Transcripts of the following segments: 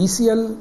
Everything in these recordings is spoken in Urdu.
ECL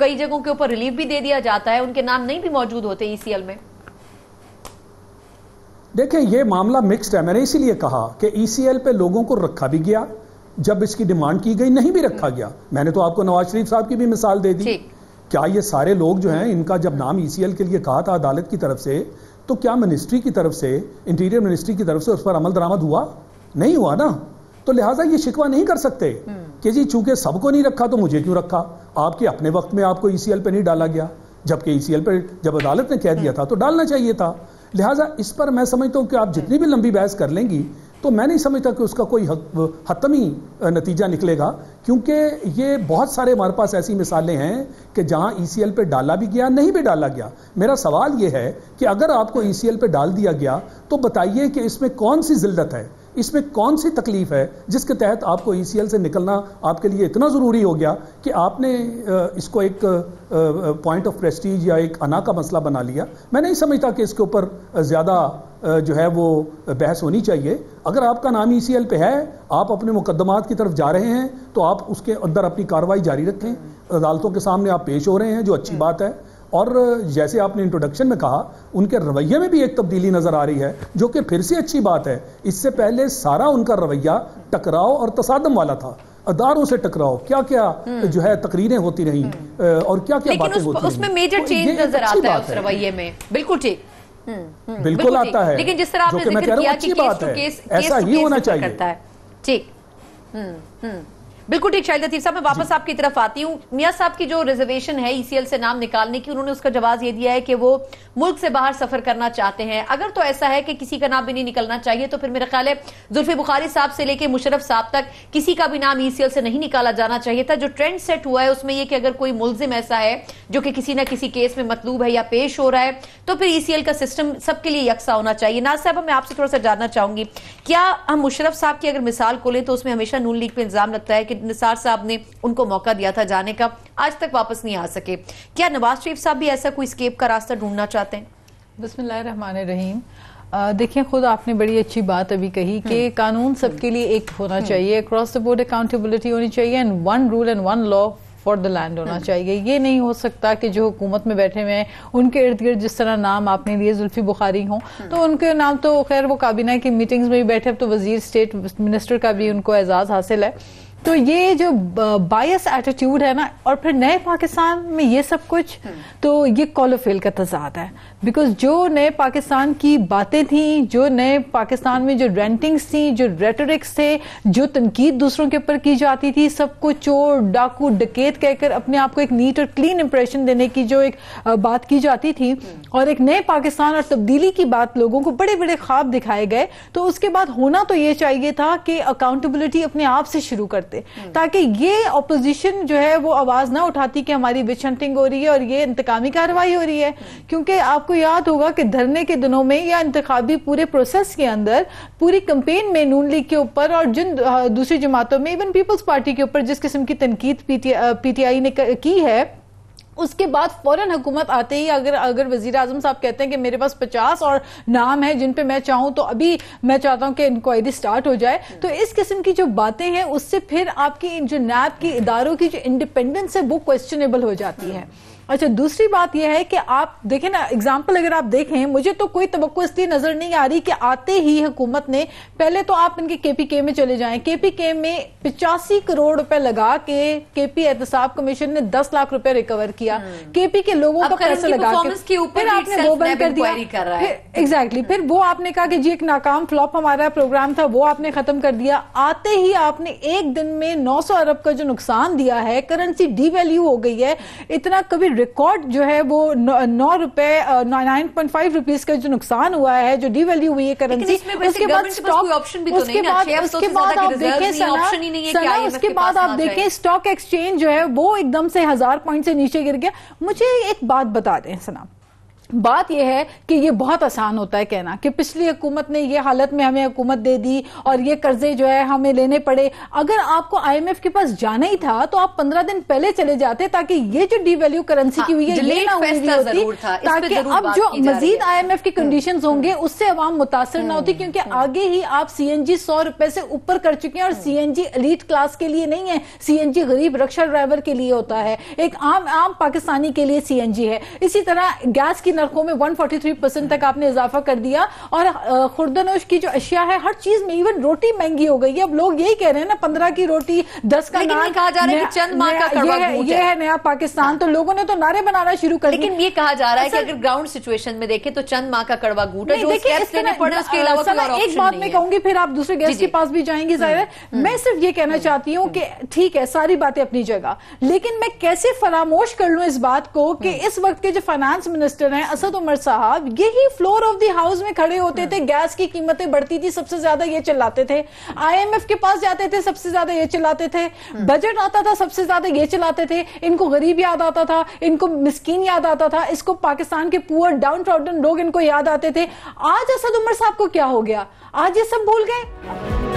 کئی جگہوں کے اوپر ریلیف بھی دے دیا جاتا ہے, ان کے نام نہیں بھی موجود ہوتے ای سی ایل میں. دیکھیں یہ معاملہ مکسڈ ہے, میں نے اسی لیے کہا کہ ای سی ایل پہ لوگوں کو رکھا بھی گیا, جب اس کی ڈیمانڈ کی گئی نہیں بھی رکھا گیا. میں نے تو آپ کو نواز شریف صاحب کی بھی مثال دے دی. کیا یہ سارے لوگ جو ہیں ان کا جب نام ای سی ایل کے لیے کہا تھا عدالت کی طرف سے, تو کیا منسٹری کی طرف سے, انٹیریئر منسٹری کی طرف سے اس پر عمل درآمد ہوا؟ نہیں ہوا نا. تو لہٰذا یہ شکوہ نہیں کر سکتے کہ جی چونکہ سب کو نہیں رکھا تو مجھے کیوں رکھا. آپ کے اپنے وقت میں آپ کو ای سی ایل پہ نہیں ڈالا گیا, جبکہ ای سی ایل پہ جب عدالت نے کہہ دیا تھا تو ڈالنا چاہیے تھا. لہٰذا اس پر میں سمجھتا ہوں کہ آپ جتنی بھی لمبی بحث کر لیں گی تو میں نہیں سمجھتا کہ اس کا کوئی حتمی نتیجہ نکلے گا, کیونکہ یہ بہت سارے ہمارے پاس ایسی مثالیں ہیں کہ جہاں ای سی ایل پہ ڈالا بھی گیا, نہیں بھی ڈالا گیا. میرا سوال یہ ہے کہ اگر آپ کو ای سی ایل پہ ڈال دیا گیا تو بتائیے کہ اس میں کون سی ذلت ہے, اس میں کون سی تکلیف ہے جس کے تحت آپ کو ای سی ایل سے نکلنا آپ کے لیے اتنا ضروری ہو گیا کہ آپ نے اس کو ایک پوائنٹ آف پریسٹیج یا ایک انا کا مسئلہ بنا لیا. میں نہیں سمجھتا کہ اس کے اوپر زیادہ جو ہے وہ بحث ہونی چاہیے. اگر آپ کا نام ای سی ایل پہ ہے, آپ اپنے مقدمات کی طرف جا رہے ہیں, تو آپ اس کے اندر اپنی کارروائی جاری رکھیں. عدالتوں کے سامنے آپ پیش ہو رہے ہیں, جو اچھی بات ہے. اور جیسے آپ نے انٹروڈکشن میں کہا, ان کے رویے میں بھی ایک تبدیلی نظر آ رہی ہے, جو کہ پھر سے اچھی بات ہے. اس سے پہلے سارا ان کا رویہ ٹکراؤ اور تصادم والا تھا, اداروں سے ٹکراؤ, کیا کیا جو ہے تقریریں ہوتی رہیں اور کیا کیا باتیں ہوتی رہیں. اس میں میجر چینج نظر آتا ہے اس رویے میں. بالکل ٹھیک, بالکل آتا ہے, لیکن جس طرح آپ نے ذکر کیا کہ کیس ٹو کیس ایسا ہی ہونا چاہیے. ٹھیک, بالکل ٹھیک. شاہد لطیف صاحب میں واپس آپ کی طرف آتی ہوں. میاں صاحب کی جو ریزرویشن ہے ای سی ایل سے نام نکالنے کی, انہوں نے اس کا جواز یہ دیا ہے کہ وہ ملک سے باہر سفر کرنا چاہتے ہیں. اگر تو ایسا ہے کہ کسی کا نام بھی نہیں نکلنا چاہیے تو پھر میرا خیال ہے زلفی بخاری صاحب سے لے کے مشرف صاحب تک کسی کا بھی نام ای سی ایل سے نہیں نکالا جانا چاہیے تھا. جو ٹرینڈ سیٹ ہوا ہے اس میں یہ کہ اگر کوئی ملزم ایسا ہے جو کہ کسی نہ کسی کیس میں مطلوب ہے یا پیش ہو رہا ہے, تو پھر ای سی ایل کا سسٹم سب کے لیے یکساں ہونا چاہیے. ناز صاحب میں آپ سے تھوڑا سا جاننا چاہوں گی, کیا ہم مشرف صاحب کی اگر مثال کو لیں تو اس میں ہمیشہ نون لیگ پہ الزام لگتا ہے کہ نثار صاحب نے ان کو موقع دیا تھا جانے کا, آج تک واپس نہیں آ سکے. کیا نواز شریف صاحب بھی ایسا کوئی اسکیپ کا راستہ ڈھونڈنا چاہتے ہیں؟ بسم اللہ الرحمن الرحیم. دیکھیں خود آپ نے بڑی اچھی بات ابھی کہی کہ قانون سب کے لیے ایک ہونا چاہیے, اکراس دا بورڈ اکاؤنٹیبلٹی ہونی چاہیے, and one rule and one law for the land ہونا چاہیے. یہ نہیں ہو سکتا کہ جو حکومت میں بیٹھے ہوئے ہیں ان کے ارد گرد جس طرح نام آپ نے لیے زلفی بخاری ہوں, تو ان کے نام تو خیر وہ کابینہ کی میٹنگز میں بھی بیٹھے, اب تو وزیر اسٹیٹ منسٹر کا بھی ان کو اعزاز حاصل ہے. تو یہ جو بائس ایٹیٹیوڈ ہے نا, اور پھر نئے پاکستان میں یہ سب کچھ, تو یہ کال و فیل کا تضاد ہے. بیکاز جو نئے پاکستان کی باتیں تھیں, جو نئے پاکستان میں جو رینٹنگز تھیں, جو ریٹرکس تھے, جو تنقید دوسروں کے اوپر کی جاتی تھی, سب کو چور ڈاکو ڈکیت کہہ کر اپنے آپ کو ایک نیٹ اور کلین امپریشن دینے کی جو ایک بات کی جاتی تھی, اور ایک نئے پاکستان اور تبدیلی کی بات لوگوں کو بڑے بڑے خواب دکھائے گئے. تو اس کے بعد ہونا تو یہ چاہیے تھا کہ اکاؤنٹیبلٹی اپنے آپ سے شروع کرتے, تاکہ یہ اپوزیشن جو ہے وہ آواز نہ اٹھاتی کہ ہماری وچ ہنٹنگ ہو رہی ہے اور یہ انتقامی کارروائی ہو رہی ہے. کیونکہ آپ کو یاد ہوگا کہ دھرنے کے دنوں میں یا انتخابی پورے پروسیس کے اندر پوری کمپین میں نون لیگ کے اوپر اور جن دوسری جماعتوں میں ایون پیپلز پارٹی کے اوپر جس قسم کی تنقید پی ٹی آئی نے کی ہے, اس کے بعد فوراً حکومت آتے ہی اگر وزیر اعظم صاحب کہتے ہیں کہ میرے پاس 50 اور نام ہیں جن پہ میں چاہوں تو ابھی میں چاہتا ہوں کہ انکوائری سٹارٹ ہو جائے, تو اس قسم کی جو باتیں ہیں اس سے پھر آپ کی جو نیب کی اداروں کی جو انڈیپینڈنس ہے وہ کوسچنیبل ہو جاتی ہے. اچھا, دوسری بات یہ ہے کہ آپ دیکھیں نا, اگزامپل اگر آپ دیکھیں, مجھے تو کوئی توقع اس لیے نظر نہیں آ رہی کہ آتے ہی حکومت نے پہلے تو آپ ان کے کے پی کے میں چلے جائیں, کے پی کے میں 85 کروڑ روپے لگا کے کے پی احتساب کمیشن نے 10 لاکھ روپے ریکور کیا, کے پی کے لوگوں کا پیسہ لگا کے پھر آپ نے وہ بند کر دیا. ایگزیکٹلی, پھر وہ آپ نے کہا کہ جی ایک ناکام فلاپ ہمارا پروگرام تھا, وہ آپ نے ختم کر دیا. آتے ہی آپ نے ایک دن میں 900 ارب کا جو نقصان دیا ہے, کرنسی ڈی ویلیو ہو گئی ہے, اتنا کبھی ریکارڈ جو ہے وہ 9.5 روپیز کا جو نقصان ہوا ہے, جو ڈی ویلیو ہوئی ہے کرنسی. اس کے بعد آپ دیکھیں اسٹاک ایکسچینج جو ہے وہ ایک دم سے 1000 پوائنٹ سے نیچے گر گیا. مجھے ایک بات بتا دیں سنا, بات یہ ہے کہ یہ بہت آسان ہوتا ہے کہنا کہ پچھلی حکومت نے یہ حالت میں ہمیں حکومت دے دی اور یہ قرضے جو ہے ہمیں لینے پڑے. اگر آپ کو آئی ایم ایف کے پاس جانا ہی تھا تو آپ 15 دن پہلے چلے جاتے تاکہ یہ جو ڈی ویلیو کرنسی کی ہوئی ہے یہ نہ ہوئی ہوتی, تاکہ اب جو مزید آئی ایم ایف کی کنڈیشنز ہوں گے اس سے عوام متاثر نہ ہوتی, کیونکہ آگے ہی آپ سی این جی 100 روپے سے اوپر کر چکے ہیں, اور سی این جی ایلیٹ کلاس کے لیے نہیں ہے, سی این جی غریب رکشا ڈرائیور کے لیے ہوتا ہے, ایک عام پاکستانی کے لیے سی این جی ہے. اسی طرح گیس کی نرخوں میں 143% تک آپ نے اضافہ کر دیا, اور خوردنوش کی جو اشیاء ہے ہر چیز میں, ایون روٹی مہنگی ہو گئی ہے. اب لوگ یہی کہہ رہے ہیں نا 15 کی روٹی 10 کا نان, کہا جا رہا ہے کہ چند ماہ کا کڑوا گھونٹ یہ ہے نیا پاکستان. تو لوگوں نے تو نعرے بنانا شروع کر دیا. لیکن یہ کہا جا رہا ہے کہ اگر گراؤنڈ سچویشن میں دیکھیں تو چند ماہ کا کڑوا گھونٹ ہے جو اسٹیپس لینے پڑے, اس کے علاوہ کوئی اور آپشن نہیں ہے. ایک بات میں کہوں گی, پھر آپ دوسرے گیسٹ کے پاس بھی جائیں گی ظاہر ہے. میں صرف یہ کہنا چاہتی ہوں کہ ٹھیک ہے ساری باتیں اپنی جگہ, لیکن میں کیسے فراموش کر لوں اس بات کو کہ اس وقت کے جو فائنانس منسٹر ہیں اسد عمر صاحب, یہی فلور آف دی ہاؤس میں کھڑے ہوتے تھے, گیس کی قیمتیں بڑھتی تھی سب سے زیادہ یہ چلاتے تھے, آئی ایم ایف کے پاس جاتے تھے سب سے زیادہ یہ چلاتے تھے, بجٹ آتا تھا سب سے زیادہ یہ چلاتے تھے. ان کو غریب یاد آتا تھا, ان کو مسکین یاد آتا تھا, اس کو پاکستان کے پور ڈاؤن ٹراؤڈن لوگ ان کو یاد آتے تھے. آج اسد عمر صاحب کو کیا ہو گیا, آج یہ سب بھول گئے.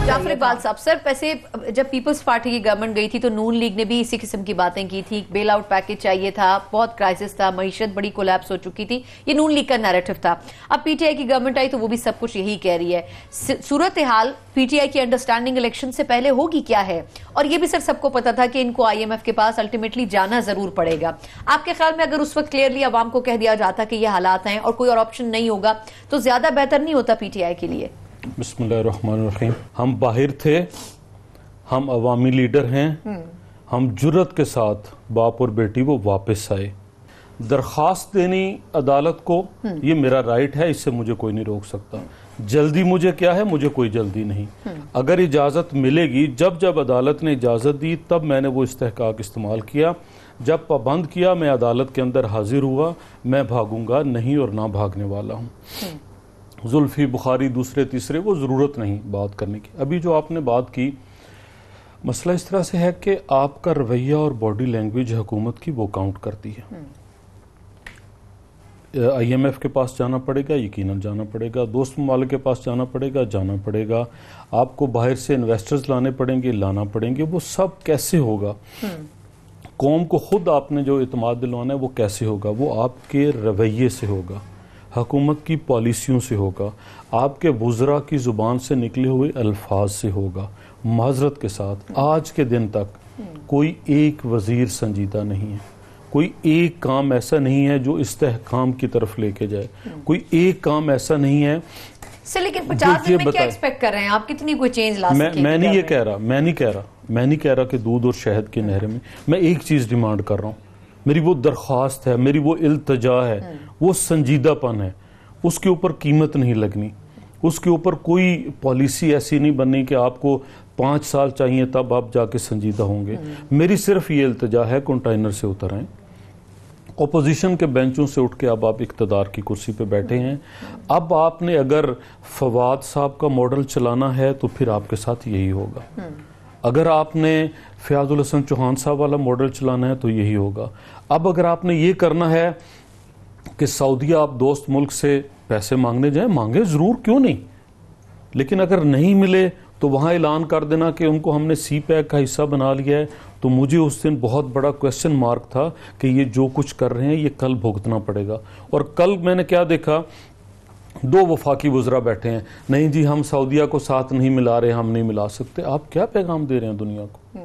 جعفر اقبال صاحب, سر ویسے جب پیپلز پارٹی کی گورنمنٹ گئی تھی تو نون لیگ نے بھی اسی قسم کی باتیں کی تھی, بیل آؤٹ پیکج چاہیے تھا, بہت کرائسس تھا, معیشت بڑی کولیپس ہو چکی تھی, یہ نون لیگ کا نیریٹو تھا. اب پی ٹی آئی کی گورنمنٹ آئی تو وہ بھی سب کچھ یہی کہہ رہی ہے. صورتحال پی ٹی آئی کی انڈرسٹینڈنگ الیکشن سے پہلے ہوگی کیا ہے, اور یہ بھی سر سب کو پتا تھا کہ ان کو آئی ایم ایف کے پاس الٹیمیٹلی جانا ضرور پڑے گا. آپ کے خیال میں اگر اس وقت کلیئرلی عوام کو کہہ دیا جاتا کہ یہ حالات ہیں اور کوئی اور آپشن نہیں ہوگا تو زیادہ بہتر نہیں ہوتا پی ٹی آئی کے لیے؟ بسم اللہ الرحمن الرحیم. ہم باہر تھے, ہم عوامی لیڈر ہیں, ہم جرت کے ساتھ باپ اور بیٹی وہ واپس آئے. درخواست دینی عدالت کو, یہ میرا رائٹ ہے, اس سے مجھے کوئی نہیں روک سکتا. جلدی مجھے کیا ہے, مجھے کوئی جلدی نہیں. اگر اجازت ملے گی, جب عدالت نے اجازت دی تب میں نے وہ استحقاق استعمال کیا. جب پابند کیا میں عدالت کے اندر حاضر ہوا. میں بھاگوں گا نہیں اور نہ بھاگنے والا ہوں. زلفی بخاری دوسرے تیسرے وہ ضرورت نہیں بات کرنے کی. ابھی جو آپ نے بات کی, مسئلہ اس طرح سے ہے کہ آپ کا رویہ اور باڈی لینگویج حکومت کی وہ کاؤنٹ کرتی ہے. آئی ایم ایف کے پاس جانا پڑے گا, یقیناً جانا پڑے گا. دوست ممالک کے پاس جانا پڑے گا, جانا پڑے گا. آپ کو باہر سے انویسٹرز لانے پڑیں گے, لانا پڑیں گے. وہ سب کیسے ہوگا؟ قوم کو خود آپ نے جو اعتماد دلوانا ہے وہ کیسے ہوگا؟ وہ آپ کے رویے سے ہوگا, حکومت کی پالیسیوں سے ہوگا, آپ کے وزراء کی زبان سے نکلے ہوئے الفاظ سے ہوگا. معذرت کے ساتھ آج کے دن تک کوئی ایک وزیر سنجیدہ نہیں ہے, کوئی ایک کام ایسا نہیں ہے جو استحکام کی طرف لے کے جائے, کوئی ایک کام ایسا نہیں ہے. لیکن 50 دن میں کیا ایکسپیکٹ کر رہے ہیں آپ, کتنی کوئی چینج لا سکیں؟ میں نہیں یہ کہہ رہا, میں نہیں کہہ رہا کہ دودھ اور شہد کی نہریں میں ایک چیز ڈیمانڈ کر رہا ہوں. میری وہ درخواست ہے, میری وہ التجا ہے, وہ سنجیدہ پن ہے. اس کے اوپر قیمت نہیں لگنی, اس کے اوپر کوئی پالیسی ایسی نہیں بننی کہ آپ کو 5 سال چاہیے تب آپ جا کے سنجیدہ ہوں گے. میری صرف یہ التجا ہے, کنٹینر سے اتر آئیں. اپوزیشن کے بینچوں سے اٹھ کے اب آپ اقتدار کی کرسی پہ بیٹھے ہیں. اب آپ نے اگر فواد صاحب کا ماڈل چلانا ہے تو پھر آپ کے ساتھ یہی ہوگا. اگر آپ نے فیاض الحسن چوہان صاحب والا ماڈل چلانا ہے تو یہی ہوگا. اب اگر آپ نے یہ کرنا ہے کہ سعودیہ آپ دوست ملک سے پیسے مانگنے جائیں, مانگے ضرور, کیوں نہیں, لیکن اگر نہیں ملے تو وہاں اعلان کر دینا کہ ان کو ہم نے سی پیک کا حصہ بنا لیا ہے. تو مجھے اس دن بہت بڑا کویسچن مارک تھا کہ یہ جو کچھ کر رہے ہیں یہ کل بھگتنا پڑے گا. اور کل میں نے کیا دیکھا, 2 وفاقی وزراء بیٹھے ہیں, نہیں جی ہم سعودیہ کو ساتھ نہیں ملا رہے, ہم نہیں ملا سکتے. آپ کیا پیغام دے رہے ہیں دنیا کو؟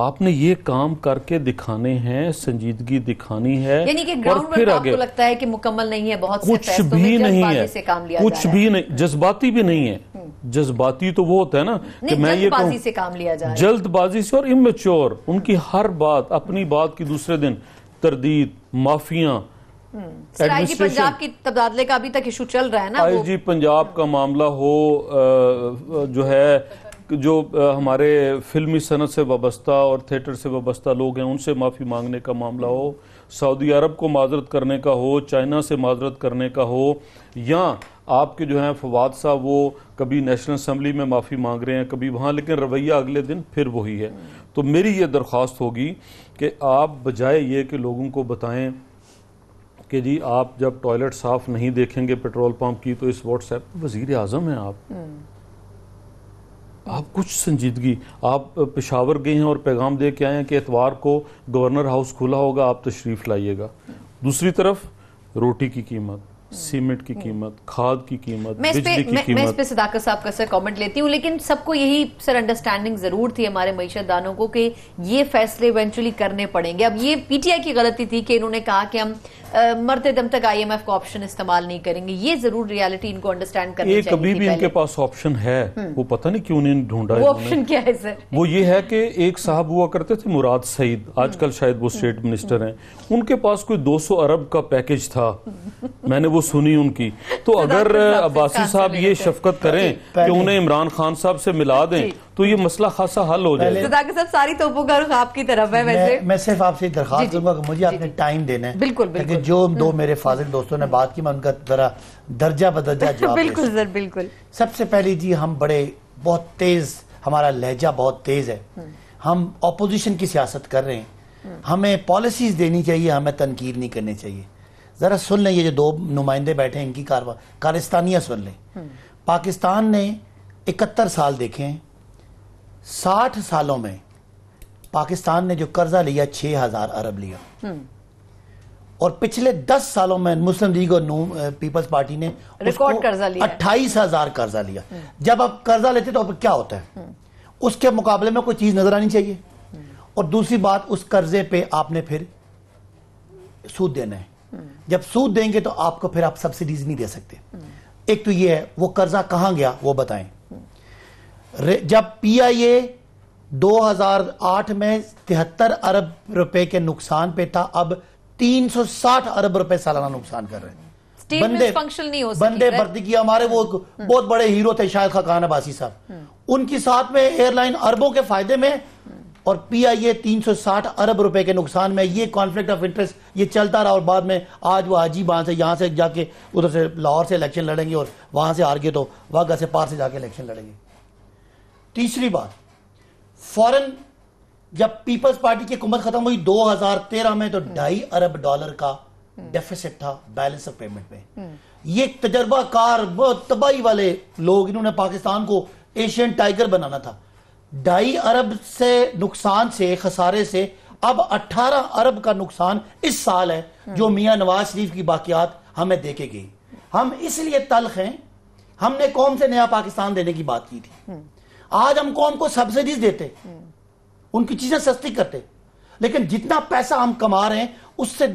آپ نے یہ کام کر کے دکھانے ہیں, سنجیدگی دکھانی ہے. یعنی کہ گراؤنڈ ورک آپ کو لگتا ہے کہ مکمل نہیں ہے, بہت سے فیصلوں میں جذباتی سے کام لیا جا رہا ہے. کچھ بھی نہیں, جذباتی بھی نہیں ہے. جذباتی تو وہ ہوتا ہے نا کہ میں یہ جلد بازی سے کام لیا جا رہا ہے, جلد بازی سے اور امیچور. ان کی ہر بات, اپنی بات کی دوسرے دن تردید, معافیاں. آئی جی پنجاب کی تبادلے کا ابھی تک ایشو چل رہا ہے نا, آئی جی پنجاب کا معاملہ ہو, جو ہے جو ہمارے فلمی صنعت سے وابستہ اور تھیٹر سے وابستہ لوگ ہیں ان سے معافی مانگنے کا معاملہ ہو، سعودی عرب کو معذرت کرنے کا ہو، چائنا سے معذرت کرنے کا ہو، یا آپ کے جو ہیں فواد صاحب وہ کبھی نیشنل اسمبلی میں معافی مانگ رہے ہیں کبھی وہاں، لیکن رویہ اگلے دن پھر وہی ہے. تو میری یہ درخواست ہوگی کہ آپ بجائے یہ کہ لوگوں کو بتائیں کہ جی آپ جب ٹوائلٹ صاف نہیں دیکھیں گے پیٹرول پمپ کی تو اس واٹس ایپ وزیر اعظم ہیں آپ کچھ سنجیدگی. آپ پشاور گئے ہیں اور پیغام دے کے آئے ہیں کہ اتوار کو گورنر ہاؤس کھلا ہوگا، آپ تشریف لائیے گا. دوسری طرف روٹی کی قیمت، سیمنٹ کی قیمت، کھاد کی قیمت، بجلی کی قیمت. میں اس پہ صداقت صاحب کا سر کامنٹ لیتی ہوں، لیکن سب کو یہی سر انڈرسٹینڈنگ ضرور تھی ہمارے معیشت دانوں کو کہ یہ فیصلے ایونچولی کرنے پڑیں گے. اب یہ پی ٹی آئی کی غلطی تھی کہ انہوں نے کہا کہ ہم مرتے دم تک آئی ایم ایف کا آپشن استعمال نہیں کریں گے. یہ ضرور ریالٹی ان کو انڈرسٹینڈ کرنی چاہیے. کبھی بھی ان کے پاس آپشن ہے، وہ پتہ نہیں کیوں نہیں ڈھونڈا. وہ آپشن کیا ہے سر؟ وہ یہ ہے کہ ایک صاحب ہوا کرتے تھے مراد سعید، آج کل شاید وہ اسٹیٹ منسٹر ہیں، ان کے پاس کوئی 200 ارب کا پیکج تھا، میں نے وہ سنی ان کی. تو اگر عباسی صاحب یہ شفقت کریں کہ انہیں عمران خان صاحب سے ملا دیں تو یہ مسئلہ خاصا حل ہو جائے. صداقت صاحب ساری توپوں کا رخ آپ کی طرف ہے. ویسے میں صرف آپ سے درخواست کروں گا کہ مجھے آپ نے ٹائم دینا ہے. بالکل بالکل. جو دو میرے فاضل دوستوں نے بات کی میں ان کا ذرا درجہ بدرجہ جواب دے. بالکل سر بالکل. سب سے پہلی جی ہم بہت تیز، ہمارا لہجہ بہت تیز ہے. ہم اپوزیشن کی سیاست کر رہے ہیں، ہمیں پالیسیز دینی چاہیے، ہمیں تنقید نہیں کرنی چاہیے. ذرا سن لیں، یہ جو دو نمائندے بیٹھے ہیں ان کی کارستانیہ سن لیں. پاکستان نے 71 سال دیکھے ہیں، 60 سالوں میں پاکستان نے جو قرضہ لیا 6000 ارب لیا، اور پچھلے 10 سالوں میں مسلم لیگ اور پیپلز پارٹی نے ریکارڈ قرضہ لیا 28,000 قرضہ لیا. جب آپ قرضہ لیتے تو کیا ہوتا ہے؟ اس کے مقابلے میں کوئی چیز نظر آنی چاہیے، اور دوسری بات اس قرضے پہ آپ نے پھر سود دینا ہے. جب سود دیں گے تو آپ کو پھر آپ سبسڈیز نہیں دے سکتے. ایک تو یہ ہے وہ قرضہ کہاں گیا وہ بتائیں. جب پی آئی اے 2008 میں 73 ارب روپے کے نقصان پہ تھا، اب 360 ارب روپے سالانہ نقصان کر رہے ہیں. بندے بھرتی کیا. ہمارے وہ بہت بڑے ہیرو تھے شاہد خاقان عباسی صاحب، ان کی ساتھ میں ایئر لائن اربوں کے فائدے میں، اور پی آئی اے 360 ارب روپے کے نقصان میں. یہ کانفلکٹ آف انٹرسٹ یہ چلتا رہا، اور بعد میں آج وہ حاجی بان سے یہاں سے جا کے ادھر سے لاہور سے الیکشن لڑیں گے، اور وہاں سے ہار گئے تو واگا سے پار سے جا کے الیکشن لڑیں گے. تیسری بات، فورن جب پیپلز پارٹی کی حکومت ختم ہوئی 2013 میں تو $2.5 ارب کا ڈیفیسٹ تھا بیلنس آف پیمنٹ میں. یہ تجربہ کار بہت تباہی والے لوگ، انہوں نے پاکستان کو ایشین ٹائیگر بنانا تھا. 2.5 ارب سے نقصان سے، خسارے سے اب 18 ارب کا نقصان اس سال ہے جو میاں نواز شریف کی باقیات ہمیں دے کے گئی. ہم اس لیے تلخ ہیں، ہم نے قوم سے نیا پاکستان دینے کی بات کی تھی. آج ہم قوم کو سبسڈیز دیتے، ان کی چیزیں سستی کرتے، لیکن جتنا پیسہ ہم کما رہے ہیں اس سے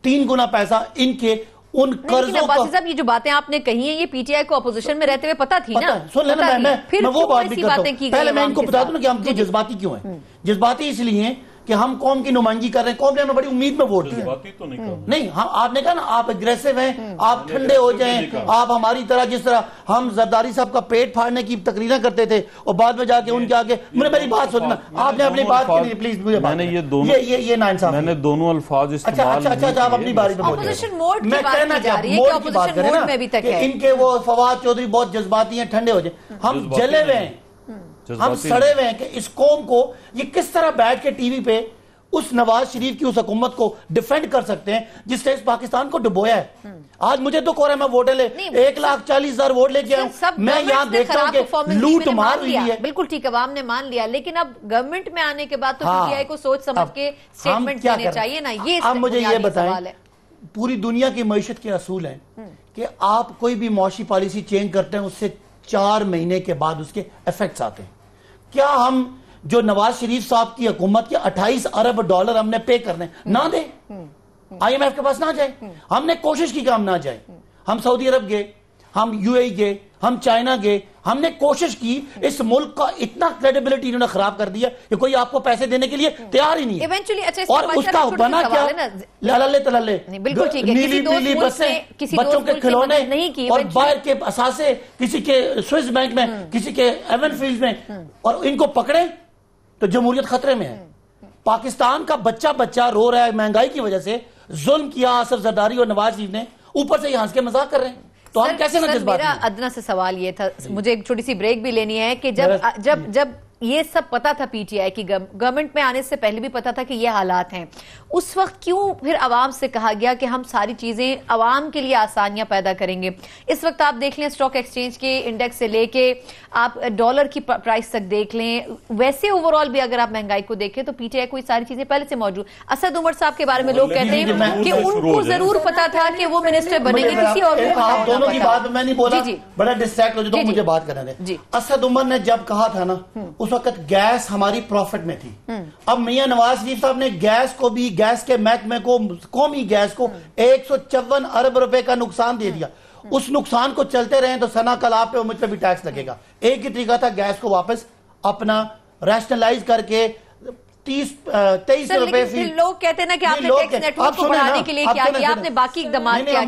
3 گنا پیسہ ان کے ان قرضوں کا. صاحب یہ جو باتیں آپ نے کہی ہیں یہ پی ٹی آئی کو اپوزیشن میں رہتے ہوئے پتہ تھی نا. سن لینا، میں وہ بات بھی کرتا ہوں. پہلے میں ان کو بتا دوں نا کہ ہم کیوں جذباتی کیوں ہیں. جذباتی اس لیے ہیں کہ ہم قوم کی نمائندگی کر رہے ہیں. قوم نے ہمیں بڑی امید میں ووٹ دیا. نہیں، آپ نے کہا نا آپ اگریسو ہیں، آپ ٹھنڈے ہو جائیں، آپ ہماری طرح، جس طرح ہم زرداری صاحب کا پیٹ پھاڑنے کی تقریریں کرتے تھے اور بعد میں جا کے ان کے آگے. میری بات سننا، آپ نے اپنی بات کی، پلیز مجھے میں نے یہ ناانصافی میں نے دونوں الفاظ استعمال. اچھا آپ اپنی باری میں اپوزیشن موڈ کی بات کی جا رہی ہے کہ اپوزیشن موڈ میں ابھی تک ہے. ان کے وہ فواد چودھری بہت جذباتی ہیں، ٹھنڈے ہو جائیں. ہم جلے ہوئے ہیں، ہم سڑے ہوئے ہیں کہ اس قوم کو یہ کس طرح بیٹھ کے ٹی وی پہ اس نواز شریف کی اس حکومت کو ڈیفینڈ کر سکتے ہیں جس نے اس پاکستان کو ڈبویا ہے. آج مجھے تو کہہ رہا ہے میں ووٹ لے 1,40,000 ووٹ لے کے آؤں، میں یہاں دیکھتا ہوں کہ لوٹ مار ہوئی ہے. بالکل ٹھیک، عوام نے مان لیا، لیکن اب گورنمنٹ میں آنے کے بعد تو پی ٹی آئی کو سوچ سمجھ کے سٹیٹمنٹ دینے چاہیے نا. یہ اب مجھے یہ بتائیں، پوری دنیا کی معیشت کے اصول ہیں کہ آپ کوئی بھی معاشی پالیسی چینج کرتے ہیں اس سے 4 مہینے کے بعد اس کے ایفیکٹس آتے ہیں. کیا ہم جو نواز شریف صاحب کی حکومت کے 28 ارب ڈالر ہم نے پے کرنے نہ دیں، آئی ایم ایف کے پاس نہ جائیں؟ ہم نے کوشش کی کہ ہم نہ جائیں. ہم سعودی عرب گئے، ہم UAE گئے, ہم چائنا گئے, ہم نے کوشش کی, اس ملک کا اتنا کریڈیبلٹی انہوں نے خراب کر دیا کہ کوئی آپ کو پیسے دینے کے لیے تیار ہی نہیں ہے. اور اس کا بنا کیا, لالے تلالے, نیلی نیلی بسیں, بچوں کے کھلونے, اور باہر کے اثاثے, کسی کے سوئس بینک میں, کسی کے ایون فیلڈ میں, اور ان کو پکڑے تو جمہوریت خطرے میں ہے. پاکستان کا بچہ رو رہا ہے مہنگائی کی وجہ سے. ظلم کیا آصف زرداری اور نواز شریف نے, اوپر سے یہ ہنس کے مذاق کر رہے ہیں. تو ہم کیسے نہ جذبات میرا ادنا سے سوال یہ تھا, مجھے ایک چھوٹی سی بریک بھی لینی ہے, کہ جب یہ سب پتا تھا پی ٹی آئی کی گورنمنٹ میں آنے سے پہلے بھی پتا تھا کہ یہ حالات ہیں, اس وقت کیوں پھر عوام سے کہا گیا کہ ہم ساری چیزیں عوام کے لیے آسانیاں پیدا کریں گے؟ اس وقت آپ دیکھ لیں اسٹاک ایکسچینج کے انڈیکس سے لے کے آپ ڈالر کی پرائس تک دیکھ لیں, ویسے اوور آل بھی اگر آپ مہنگائی کو دیکھیں تو پی ٹی آئی کو یہ ساری چیزیں پہلے سے موجود. اسد عمر صاحب کے بارے میں لوگ کہتے ہیں کہ ان کو ضرور پتا تھا کہ وہ منسٹر بنیں گے, کسی اور آپ دونوں کی بات میں نہیں بولا, بڑا ڈسٹریکٹ ہو جو مجھے بات کرنے دیں. اسد عمر نے جب کہا تھا نا, اس وقت گیس ہماری پروفٹ میں تھی. اب میاں نواز شریف صاحب نے گیس کو بھی, گیس کے محکمے کو, قومی گیس کو 154 ارب روپے کا نقصان دے دیا. اس نقصان کو چلتے رہے تو سنا کل آپ پہ مجھ پہ بھی ٹیکس لگے گا. ایک ہی طریقہ تھا گیس کو واپس اپنا ریشنلائز کر کے 23 روپے فی. لوگ کہتے ہیں نا کہ آپ نے ٹیکس نیٹ ورک کو بڑھانے کے لیے کیا کیا, آپ نے باقی اقدامات کیا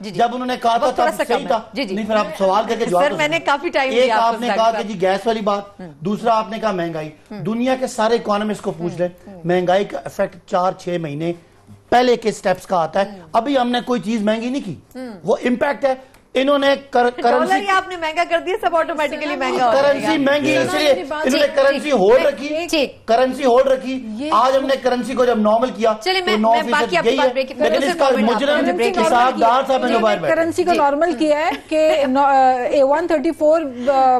کیے. جب انہوں نے کہا تھا صحیح تھا, نہیں پھر آپ سوال کر کے جواب. سر میں نے کافی ٹائم ایک آپ نے کہا کہ جی گیس والی بات, دوسرا آپ نے کہا مہنگائی. دنیا کے سارے اکانومسٹ کو پوچھ لیں, مہنگائی کا ایفیکٹ 4-6 مہینے پہلے کے سٹیپس کا آتا ہے. ابھی ہم نے کوئی چیز مہنگی نہیں کی, وہ امپیکٹ ہے. انہوں نے کرنسی آپ نے مہنگا کر دیا, سب آٹومیٹکلی مہنگا ہو گیا. کرنسی مہنگی اس لیے انہوں نے کرنسی ہولڈ رکھی, کرنسی ہولڈ رکھی. آج ہم نے کرنسی کو جب نارمل کیا تو 9% گئی ہے, لیکن اس کا مجرم حسابدار صاحب نے جو باہر بیٹھے کرنسی کو نارمل کیا ہے کہ 134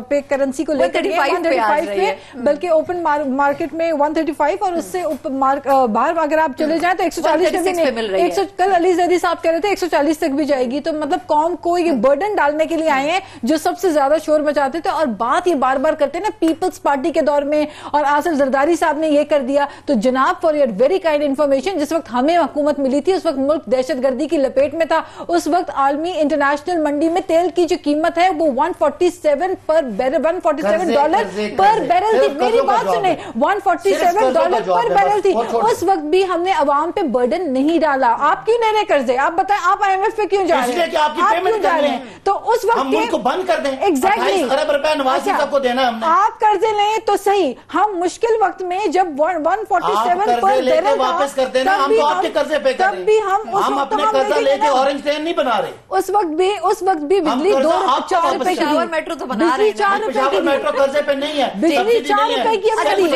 پہ کرنسی کو لے کر 135 پہ, بلکہ اوپن مارکیٹ میں 135, اور اس سے باہر اگر آپ چلے جائیں تو 140 تک, کل علی زیدی صاحب کہہ رہے تھے 140 تک بھی جائے گی. تو مطلب قوم کو یہ برڈن ڈالنے کے لیے آئے ہیں جو سب سے زیادہ شور مچاتے تھے, اور بات یہ بار بار کرتے ہیں نا پیپلز پارٹی کے دور میں, اور آصف زرداری صاحب نے یہ کر دیا. تو جناب for your very kind information, جس وقت ہمیں حکومت ملی تھی اس وقت ملک دہشت گردی کی لپیٹ میں تھا. اس وقت عالمی انٹرنیشنل منڈی میں تیل کی جو قیمت ہے وہ $147 پر بیرل تھی. میری بات سنیں, $147 پر بیرل تھی. اس وقت بھی ہم نے عوام پہ برڈن نہیں ڈالا. آپ کیوں لے رہے قرضے؟ آپ بتائیں, آپ IMF پہ کیوں جا رہے ہیں؟ آپ کیوں جا رہے ہیں؟ تو اس وقت ہم ملک کو بند کر دیں, 28 ارب روپے نواز شریف صاحب کو دینا ہے ہم نے. آپ قرضے لیں تو صحیح, ہم مشکل وقت میں جب 147 پر بیرل واپس کرتے ہیں, ہم تو آپ کے قرضے پہ کریں, ہم اپنے قرضہ لے کے اورنج ٹرین نہیں بنا رہے. اس وقت بھی بجلی 4 روپے کی, میٹرو تو بنا رہے ہیں, میٹرو قرضے پہ نہیں ہے, بجلی 4 روپے کی.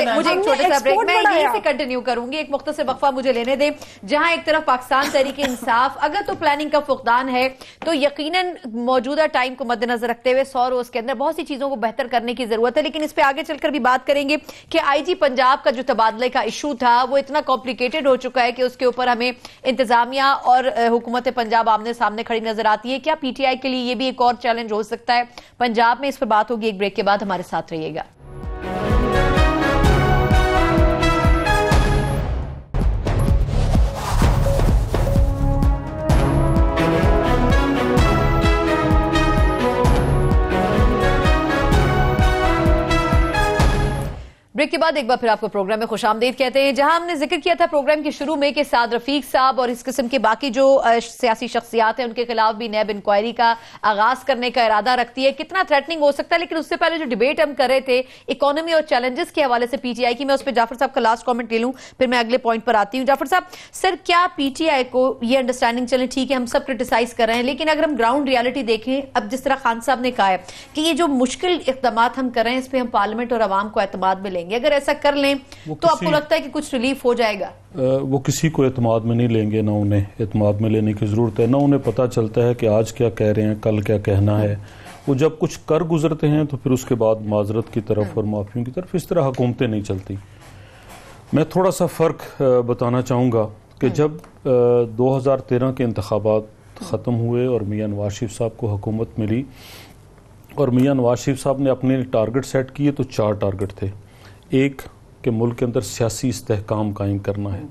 مجھے ایک چھوٹا سا بریک, میں یہیں سے کنٹینیو کروں گی, ایک مختصر وقفہ مجھے لینے دیں. جہاں ایک طرف پاکستان تحریک انصاف اگر تو پلاننگ کا فقدان ہے, تو یقیناً موجودہ ٹائم کو مد نظر رکھتے ہوئے 100 روز کے اندر بہت سی چیزوں کو بہتر کرنے کی ضرورت ہے. لیکن اس پہ آگے چل کر بھی بات کریں گے کہ آئی جی پنجاب کا جو تبادلے کا ایشو تھا وہ اتنا کمپلیکیٹڈ ہو چکا ہے کہ اس کے اوپر ہمیں انتظامیہ اور حکومت پنجاب آمنے سامنے کھڑی نظر آتی ہے. کیا پی ٹی آئی کے لیے یہ بھی ایک اور چیلنج ہو سکتا ہے پنجاب میں؟ اس پر بات ہوگی ایک بریک کے بعد, ہمارے ساتھ رہیے گا. بریک کے بعد ایک بار پھر آپ کو پروگرام میں خوش آمدید کہتے ہیں, جہاں ہم نے ذکر کیا تھا پروگرام کے شروع میں کہ سعد رفیق صاحب اور اس قسم کے باقی جو سیاسی شخصیات ہیں ان کے خلاف بھی نیب انکوائری کا آغاز کرنے کا ارادہ رکھتی ہے. کتنا تھریٹننگ ہو سکتا ہے, لیکن اس سے پہلے جو ڈیبیٹ ہم کر رہے تھے اکانومی اور چیلنجز کے حوالے سے پی ٹی آئی کی, میں اس پہ جعفر صاحب کا لاسٹ کامنٹ لے لوں, پھر میں اگلے پوائنٹ پر آتی ہوں. جعفر صاحب, سر کیا پی ٹی آئی کو یہ انڈرسٹینڈنگ, چلیں ٹھیک ہے ہم سب کرٹیسائز کر رہے ہیں, لیکن اگر ہم گراؤنڈ ریالٹی دیکھیں, اب جس طرح خان صاحب نے کہا ہے کہ یہ جو مشکل اقدامات ہم کر رہے ہیں اس پہ ہم پارلیمنٹ اور عوام کو اعتماد میں لیں گے, اگر ایسا کر لیں تو آپ کو لگتا ہے کہ کچھ ریلیف ہو جائے گا؟ وہ کسی کو اعتماد میں نہیں لیں گے, نہ انہیں اعتماد میں لینے کی ضرورت ہے, نہ انہیں پتہ چلتا ہے کہ آج کیا کہہ رہے ہیں, کل کیا کہنا ہے. وہ جب کچھ کر گزرتے ہیں تو پھر اس کے بعد معذرت کی طرف اور معافیوں کی طرف, اس طرح حکومتیں نہیں چلتی. میں تھوڑا سا فرق بتانا چاہوں گا کہ جب 2013 کے انتخابات ختم ہوئے اور میاں نواز شریف صاحب کو حکومت ملی, اور میاں نواز شریف صاحب نے اپنے ٹارگٹ سیٹ کیے تو 4 ٹارگٹ تھے. ایک کہ ملک کے اندر سیاسی استحکام قائم کرنا ہے,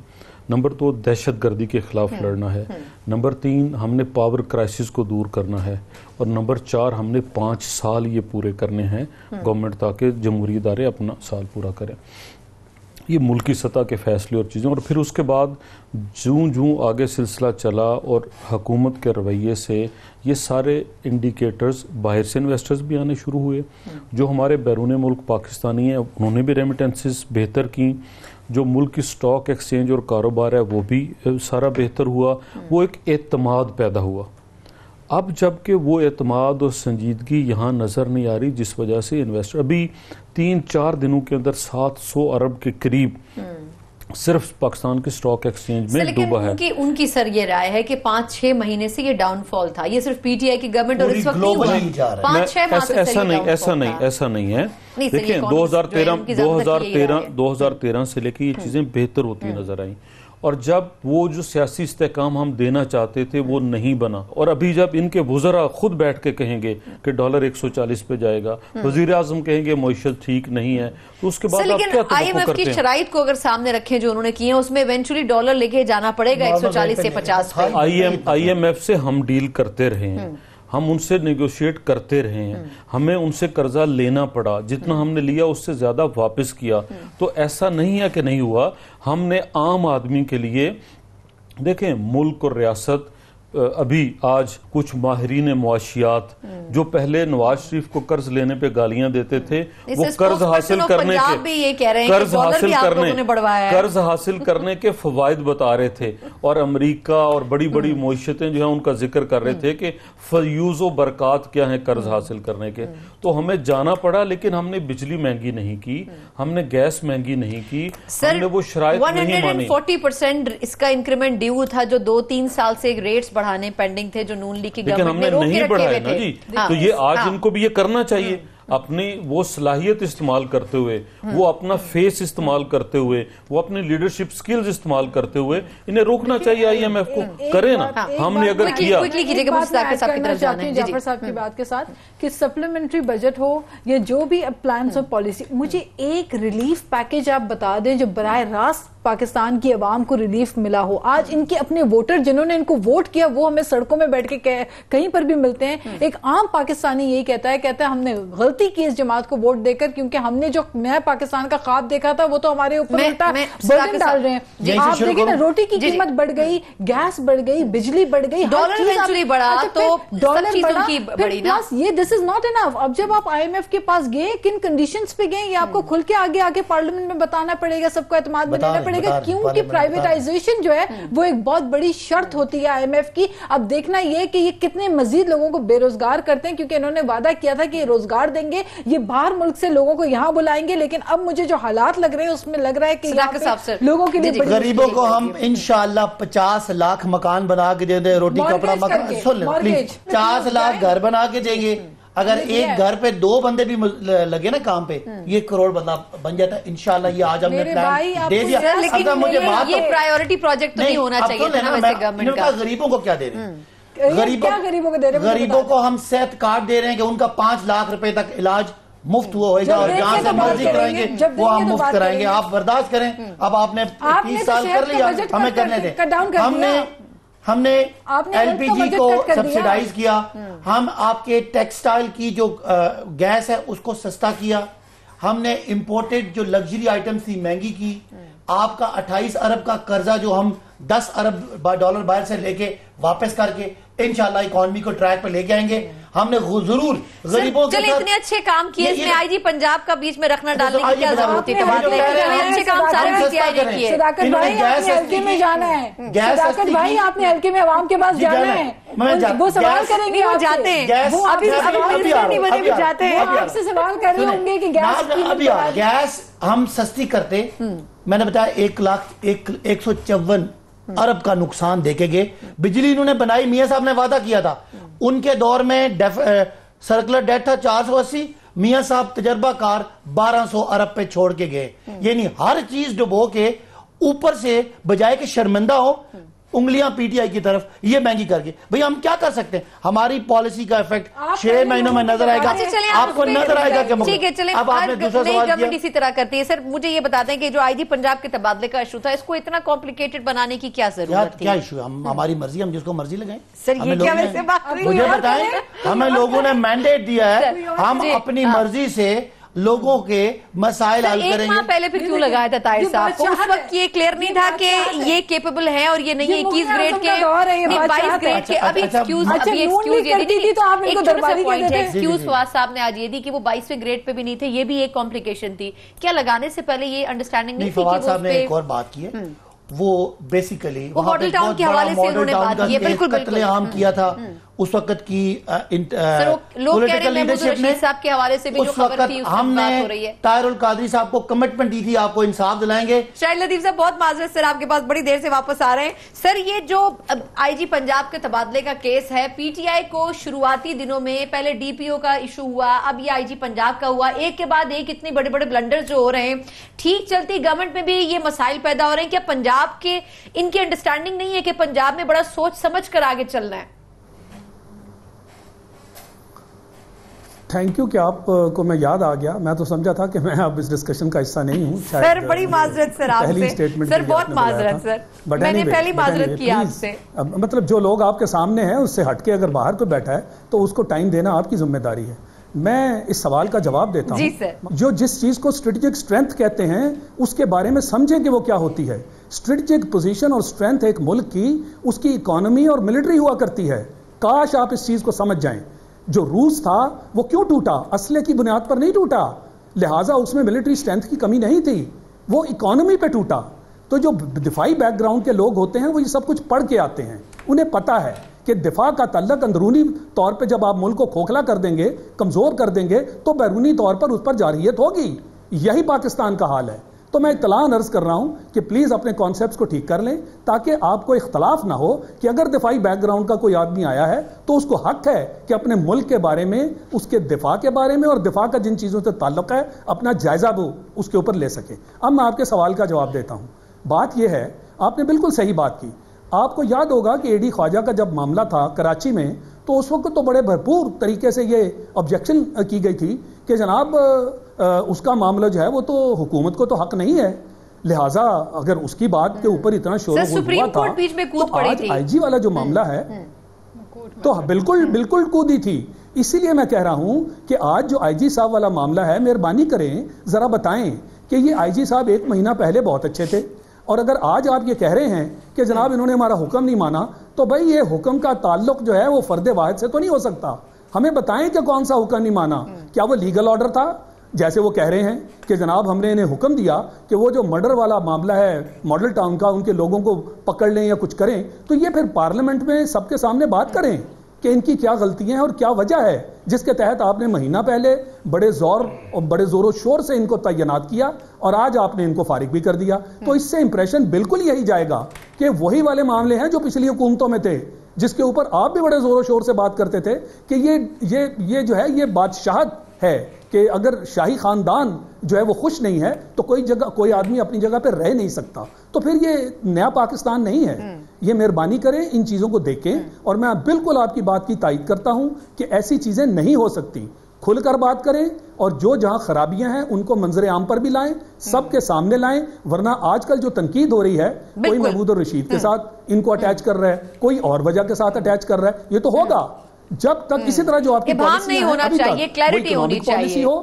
نمبر 2 دہشت گردی کے خلاف لڑنا ہے، نمبر 3 ہم نے پاور کرائسس کو دور کرنا ہے، اور نمبر 4 ہم نے 5 سال یہ پورے کرنے ہیں گورنمنٹ تاکہ جمہوری ادارے اپنا سال پورا کریں. یہ ملکی سطح کے فیصلے اور چیزیں، اور پھر اس کے بعد جوں آگے سلسلہ چلا اور حکومت کے رویے سے یہ سارے انڈیکیٹرز، باہر سے انویسٹرز بھی آنے شروع ہوئے، جو ہمارے بیرون ملک پاکستانی ہیں انہوں نے بھی ریمیٹنسز بہتر کی، جو ملک کی سٹاک ایکسچینج اور کاروبار ہے وہ بھی سارا بہتر ہوا، وہ ایک اعتماد پیدا ہوا. اب جب کہ وہ اعتماد اور سنجیدگی یہاں نظر نہیں آ رہی، جس وجہ سے انویسٹر ابھی 3-4 دنوں کے اندر 700 ارب کے قریب صرف پاکستان کے سٹاک ایکسچینج میں ڈوبا ہے. لیکن ان کی سر یہ رائے ہے کہ 5-6 مہینے سے یہ ڈاؤن فال تھا، یہ صرف پی ٹی آئی کی گورنمنٹ اور اس وقت نہیں ہوا، 5-6 ماہ سے ایسا نہیں ہے. دیکھیں 2013 سے لے کے یہ چیزیں بہتر ہوتی نظر آئیں، اور جب وہ جو سیاسی استحکام ہم دینا چاہتے تھے وہ نہیں بنا، اور ابھی جب ان کے وزراء خود بیٹھ کے کہیں گے کہ ڈالر 140 پہ جائے گا، وزیر اعظم کہیں گے معیشت ٹھیک نہیں ہے، تو اس کے بعد آپ کیا توقع کرتے ہیں؟ IMF کی شرائط کو اگر سامنے رکھیں جو انہوں نے کی ہیں، اس میں ایونچولی ڈالر لے کے جانا پڑے گا 140 سے 50 پہ. IMF سے ہم ڈیل کرتے رہے ہیں، ہم ان سے نیگوشیٹ کرتے رہے ہیں، ہمیں ان سے قرضہ لینا پڑا، جتنا ہم نے لیا اس سے زیادہ واپس کیا. تو ایسا نہیں ہے کہ نہیں ہوا. ہم نے عام آدمی کے لیے دیکھیں ملک اور ریاست، ابھی آج کچھ ماہرین معاشیات جو پہلے نواز شریف کو قرض لینے پہ گالیاں دیتے تھے، وہ قرض حاصل کرنے کے فوائد بتا رہے تھے، اور امریکہ اور بڑی بڑی معیشتیں جو ہیں ان کا ذکر کر رہے تھے کہ فیوز و برکات کیا ہیں قرض حاصل کرنے کے. تو ہمیں جانا پڑا، لیکن ہم نے بجلی مہنگی نہیں کی، ہم نے گیس مہنگی نہیں کی، ہم نے وہ شرائط نہیں مانی. 140% اس کا انکریمنٹ ڈیو تھا جو 2-3 سال سے ریٹس بڑھانے پینڈنگ تھے، جو نون لیگ کی گورنمنٹ نے روک کے رکھے ہوئے تھے. تو یہ آج ان کو بھی یہ کرنا چاہیے، اپنی وہ صلاحیت استعمال کرتے ہوئے، وہ اپنا فیس استعمال کرتے ہوئے، وہ اپنی لیڈرشپ سکلز استعمال کرتے ہوئے انہیں روکنا چاہیے. IMF کو کرے نا. ہم نے اگر کیا جعفر صاحب کی بات کے ساتھ کہ سپلیمنٹری بجٹ ہو یا جو بھی پلانز اور پالیسی، مجھے ایک ریلیف پیکج آپ بتا دیں جو براہ راست پاکستان کی عوام کو ریلیف ملا ہو. آج ان کے اپنے ووٹر جنہوں نے ان کو ووٹ کیا وہ ہمیں سڑکوں میں بیٹھ کے کہیں پر بھی ملتے ہیں. ایک عام پاکستانی یہی کہتا ہے ہم نے غلطی کی اس جماعت کو ووٹ دے کر، کیونکہ ہم نے جو نیا پاکستان کا خواب دیکھا تھا وہ تو ہمارے اوپر الٹا برڈن ڈال رہے ہیں. آپ دیکھیں نا، روٹی کی قیمت بڑھ گئی، گیس بڑھ گئی، بجلی بڑھ گئی، ڈالر ایونچولی بڑھا تو ڈالر بڑھا. یہ دس از ناٹ انف. اب جب آپ IMF کے پاس گئے، کن کنڈیشنز پہ گئے، یہ آپ کو کھل کے آگے پارلیمنٹ میں بتانا پڑے گا، سب کو اعتماد بنانا پڑے گا، کیونکہ پرائیویٹائزیشن جو ہے وہ ایک بہت بڑی شرط ہوتی ہے IMF کی. اب دیکھنا یہ کہ یہ کتنے مزید لوگوں کو بے روزگار کرتے ہیں، کیونکہ انہوں نے وعدہ کیا تھا کہ یہ روزگار دیں گے، یہ باہر ملک سے لوگوں کو یہاں بلائیں گے. لیکن اب مجھے جو حالات لگ رہے ہیں اس میں لگ رہا ہے کہ لوگوں کے لیے غریبوں کو ہم انشاءاللہ 50 لاکھ مکان بنا کے دیں گے، روٹی کپڑا مکان، سن لیں پلیز، 50 لاکھ گھر بنا کے دیں گے. اگر ایک گھر پہ 2 بندے بھی لگے نا کام پہ، یہ کروڑ بندہ بن جاتا ہے انشاءاللہ. یہ آج ہم نے پلان دے دیا. لیکن مجھے بات، یہ پرائیورٹی پروجیکٹ تو نہیں ہونا چاہیے نا ویسے گورنمنٹ کا. غریبوں کو کیا دے رہے ہیں؟ غریبوں کو ہم صحت کارڈ دے رہے ہیں کہ ان کا 5 لاکھ روپے تک علاج مفت ہوئے گا، اور جہاں سے مرضی کرائیں گے وہ ہم مفت کرائیں گے. آپ برداشت کریں. اب آپ نے 30 سال کر لیا، ہمیں کرنے دیں. ہم نے LPG کو سبسیڈائز کیا، ہم آپ کے ٹیکسٹائل کی جو گیس ہے اس کو سستا کیا، ہم نے امپورٹڈ جو لگژری آئٹمز تھی مہنگی کی. آپ کا 28 ارب کا قرضہ جو ہم 10 ارب ڈالر باہر سے لے کے واپس کر کے انشاءاللہ اکانومی کو ٹریک پہ لے کے آئیں گے. ہم نے ضرور غریبوں کے ساتھ اتنے اچھے کام کیے، اس میں IG پنجاب کا بیچ میں رکھنا ڈالنے کی کیا ضرورت تھی؟ اچھے کام سارے PTI نے کیے. صداقت بھائی آپ نے حلقے میں جانا ہے، صداقت بھائی آپ نے حلقے میں عوام کے پاس جانا ہے، وہ سوال کریں گے، آپ جاتے ہیں، وہ ابھی جاتے ہیں، آپ سے سوال کر رہے ہوں گے کہ گیس ہم سستی کرتے. میں نے بتایا 154 ارب کا نقصان دیکھے گئے. بجلی انہوں نے بنائی، میاں صاحب نے وعدہ کیا تھا، ان کے دور میں سرکلر ڈیٹ تھا 480، میاں صاحب تجربہ کار 1200 ارب پہ چھوڑ کے گئے. یعنی ہر چیز ڈبو کے اوپر سے بجائے کہ شرمندہ ہو انگلیاں پی ٹی آئی کی طرف یہ مہنگی کر کے. بھئی ہم کیا کر سکتے ہیں؟ ہماری پالیسی کا ایفیکٹ 6 مہینوں میں نظر آئے گا. آپ کو نظر آئے گا کہ ٹھیک ہے چلیں اب آپ نے دوسرا سوال کیا. گورنمنٹ اسی طرح کرتی ہے. سر مجھے یہ بتاتے ہیں کہ جو آئی جی پنجاب کے تبادلے کا ایشو تھا اس کو اتنا کمپلیکیٹڈ بنانے کی کیا ضرورت تھی؟ کیا ایشو ہے؟ ہماری مرضی، ہم جس کو مرضی لگائیں. سر یہ کیا ویسے بات ہوئی؟ مجھے بتائیں، ہمیں لوگوں نے مینڈیٹ دیا ہے، ہم اپنی مرضی سے لوگوں کے مسائل حل کریں گے. ایک ماہ پہلے پھر کیوں لگایا تھا طاہر صاحب کو؟ اس وقت یہ کلیئر نہیں تھا کہ یہ کیپیبل ہیں اور یہ نہیں ہے 21 گریڈ کے 22 گریڈ کے. ابھی ایکسکیوز فواز صاحب نے آج یہ دی کہ وہ 22ویں گریڈ پہ بھی نہیں تھے، یہ بھی ایک کمپلیکیشن تھی. کیا لگانے سے پہلے یہ انڈرسٹینڈنگ نہیں تھی؟ فواز صاحب نے ایک اور بات کی ہے، وہ بیسیکلی ماڈل ٹاؤن کے حوالے سے انہوں نے بات کی ہے. بالکل قتل عام کیا تھا اس وقت کی لوگ کہہ رہے ہیں محمود رشید صاحب کے حوالے سے بھی جو خبر تھی اس وقت بات ہو رہی ہے. طاہر القادری صاحب کو کمٹمنٹ دی تھی آپ کو انصاف دلائیں گے. شاہد لطیف صاحب بہت معذرت سر آپ کے پاس بڑی دیر سے واپس آ رہے ہیں. سر یہ جو آئی جی پنجاب کے تبادلے کا کیس ہے، پی ٹی آئی کو شروعاتی دنوں میں پہلے ڈی پی او کا ایشو ہوا، اب یہ آئی جی پنجاب کا ہوا، ایک کے بعد ایک اتنے بڑے بڑے بلنڈر جو ہو رہے ہیں. ٹھیک چلتی گورنمنٹ میں بھی یہ مسائل پیدا ہو رہے ہیں. کیا پنجاب کے ان کی انڈرسٹینڈنگ نہیں ہے کہ پنجاب میں بڑا سوچ سمجھ کر آگے چلنا ہے؟ تھینک یو کہ آپ کو میں یاد آ گیا. میں تو سمجھا تھا کہ میں اب اس ڈسکشن کا حصہ نہیں ہوں. سر بڑی معذرت سر آپ سے. سر بہت معذرت سر، میں نے پہلی معذرت کی آپ سے. مطلب جو لوگ آپ کے سامنے ہیں اس سے ہٹ کے اگر باہر کوئی بیٹھا ہے تو اس کو ٹائم دینا آپ کی ذمہ داری ہے. میں اس سوال کا جواب دیتا ہوں. جی سر. جو جس چیز کو اسٹریٹجک اسٹرینتھ کہتے ہیں اس کے بارے میں سمجھیں کہ وہ کیا ہوتی ہے. اسٹریٹجک پوزیشن اور اسٹرینتھ ایک ملک کی اس کی اکانومی اور ملٹری ہوا کرتی ہے. کاش آپ اس چیز کو سمجھ جائیں. جو روس تھا وہ کیوں ٹوٹا؟ اسلحے کی بنیاد پر نہیں ٹوٹا، لہٰذا اس میں ملٹری اسٹرینتھ کی کمی نہیں تھی، وہ اکانومی پہ ٹوٹا. تو جو دفاعی بیک گراؤنڈ کے لوگ ہوتے ہیں وہ یہ سب کچھ پڑھ کے آتے ہیں، انہیں پتہ ہے کہ دفاع کا تعلق اندرونی طور پہ جب آپ ملک کو کھوکھلا کر دیں گے، کمزور کر دیں گے تو بیرونی طور پر اس پر جارحیت ہوگی. یہی پاکستان کا حال ہے. تو میں اطلاع عرض کر رہا ہوں کہ پلیز اپنے کانسیپٹس کو ٹھیک کر لیں تاکہ آپ کو اختلاف نہ ہو کہ اگر دفاعی بیک گراؤنڈ کا کوئی آدمی آیا ہے تو اس کو حق ہے کہ اپنے ملک کے بارے میں، اس کے دفاع کے بارے میں اور دفاع کا جن چیزوں سے تعلق ہے اپنا جائزہ وہ اس کے اوپر لے سکے. اب میں آپ کے سوال کا جواب دیتا ہوں. بات یہ ہے، آپ نے بالکل صحیح بات کی. آپ کو یاد ہوگا کہ اے ڈی خواجہ کا جب معاملہ تھا کراچی میں تو اس وقت تو بڑے بھرپور طریقے سے یہ آبجیکشن کی گئی تھی کہ جناب اس کا معاملہ جو ہے وہ تو حکومت کو تو حق نہیں ہے، لہٰذا اگر اس کی بات کے اوپر اتنا شور ہوا تھا تو آج آئی جی والا جو معاملہ ہے تو بالکل کودی تھی. اسی لیے میں کہہ رہا ہوں کہ آج جو آئی جی صاحب والا معاملہ ہے، مہربانی کریں ذرا بتائیں کہ یہ آئی جی صاحب 1 مہینہ پہلے بہت اچھے تھے اور اگر آج آپ یہ کہہ رہے ہیں کہ جناب انہوں نے ہمارا حکم نہیں مانا تو بھائی یہ حکم کا تعلق جو ہے وہ فرد واحد سے تو نہیں ہو سکتا. ہمیں بتائیں کہ کون سا حکم نہیں مانا. کیا وہ لیگل آرڈر تھا جیسے وہ کہہ رہے ہیں کہ جناب ہم نے انہیں حکم دیا کہ وہ جو مرڈر والا معاملہ ہے ماڈل ٹاؤن کا ان کے لوگوں کو پکڑ لیں یا کچھ کریں تو یہ پھر پارلیمنٹ میں سب کے سامنے بات کریں کہ ان کی کیا غلطیاں ہیں اور کیا وجہ ہے جس کے تحت آپ نے مہینہ پہلے بڑے زور و شور سے ان کو تعینات کیا اور آج آپ نے ان کو فارغ بھی کر دیا. تو اس سے امپریشن بالکل یہی جائے گا کہ وہی والے معاملے ہیں جو پچھلی حکومتوں میں تھے جس کے اوپر آپ بھی بڑے زور و شور سے بات کرتے تھے کہ یہ جو ہے یہ بادشاہت ہے کہ اگر شاہی خاندان جو ہے وہ خوش نہیں ہے تو کوئی آدمی اپنی جگہ پہ رہ نہیں سکتا. تو پھر یہ نیا پاکستان نہیں ہے. یہ مہربانی کریں ان چیزوں کو دیکھیں اور میں بالکل آپ کی بات کی تائید کرتا ہوں کہ ایسی چیزیں نہیں ہو سکتی. کھل کر بات کریں اور جو جہاں خرابیاں ہیں ان کو منظر عام پر بھی لائیں، سب کے سامنے لائیں. ورنہ آج کل جو تنقید ہو رہی ہے کوئی محمود الرشید کے ساتھ ان کو اٹیچ کر رہا ہے، کوئی اور وجہ کے ساتھ اٹیچ کر رہا ہے. یہ تو ہوگا جب تک اسی طرح جو آپ کی پالیسی نہیں ہونا چاہیے، کلیئرٹی ہونی چاہیے ہو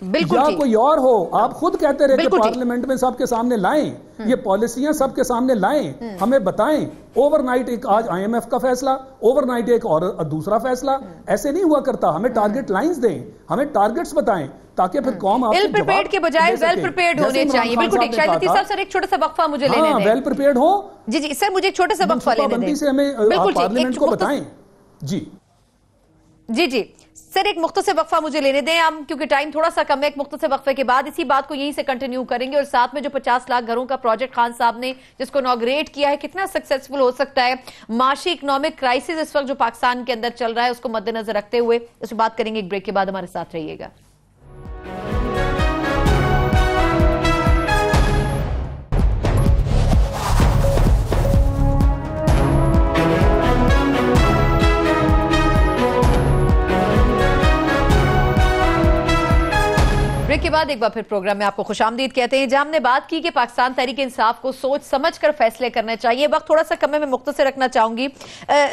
یا کوئی اور ہو. آپ خود کہتے رہے کہ پارلیمنٹ میں سب کے سامنے لائیں، یہ پالیسیاں سب کے سامنے لائیں، ہمیں بتائیں. اوور نائٹ ایک آج آئی ایم ایف کا فیصلہ، اوور نائٹ ایک اور دوسرا فیصلہ، ایسے نہیں ہوا کرتا. ہمیں ٹارگٹ لائنز دیں، ہمیں ٹارگٹس بتائیں تاکہ پھر قوم آپ کو جواب کے بجائے ویل پریپیئرڈ ہونے چاہیے. بالکل ٹھیک. شاہد لطیف صاحب سر ایک چھوٹا سا وقفہ مجھے لینے دیں. ویل پریپیئرڈ ہو. جی سر مجھے ایک چھوٹا سا وقفہ لینے دیں. سے ہمیں پارلیمنٹ کو بتائیں. جی سر ایک مختصر وقفہ مجھے لینے دیں ہم، کیونکہ ٹائم تھوڑا سا کم ہے. ایک مختصر وقفے کے بعد اسی بات کو یہیں سے کنٹینیو کریں گے اور ساتھ میں جو 50 لاکھ گھروں کا پروجیکٹ خان صاحب نے جس کو انوگریٹ کیا ہے کتنا سکسیسفل ہو سکتا ہے. معاشی اکنامک کرائسس اس وقت جو پاکستان کے اندر چل رہا ہے اس کو مد نظر رکھتے ہوئے اس پہ بات کریں گے. ایک بریک کے بعد ہمارے ساتھ رہیے گا. کے بعد ایک بار پھر پروگرام میں آپ کو خوش آمدید کہتے ہیں، جہاں ہم نے بات کی کہ پاکستان تحریک انصاف کو سوچ سمجھ کر فیصلے کرنے چاہیے. وقت تھوڑا سا کم ہے، میں مختصر رکھنا چاہوں گی.